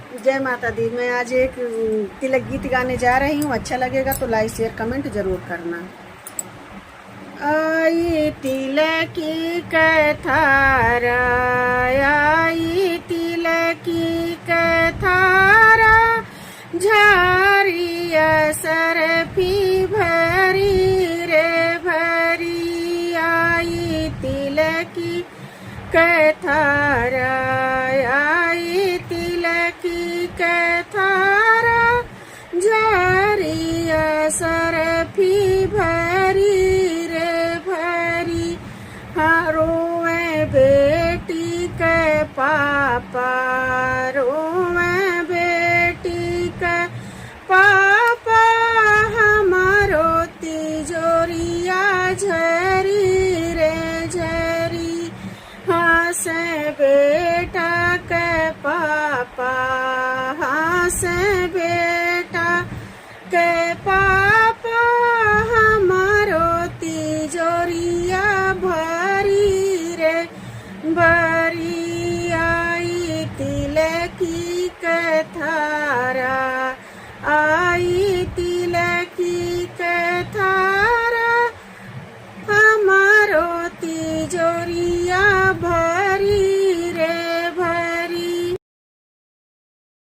जय माता दी। मैं आज एक तिलक गीत गाने जा रही हूँ। अच्छा लगेगा तो लाइक शेयर कमेंट जरूर करना। आई तिलकी कथारा, आई तिलकी कथारा, झारिया सरफी भरी रे भरी। आई तिलकी कथारा, आई तिलकी कथारा, झारिया सरफी भरी रे भरी। रोए बेटी के पापा, रोए बेटी के पापा, हमारो तिजोरिया झरी रे झरी। हंसे बेटा के पापा, हंसे बेटा के पापा, हमारो तिजोरिया भरी रे भरी। आई तिलकी कथारा।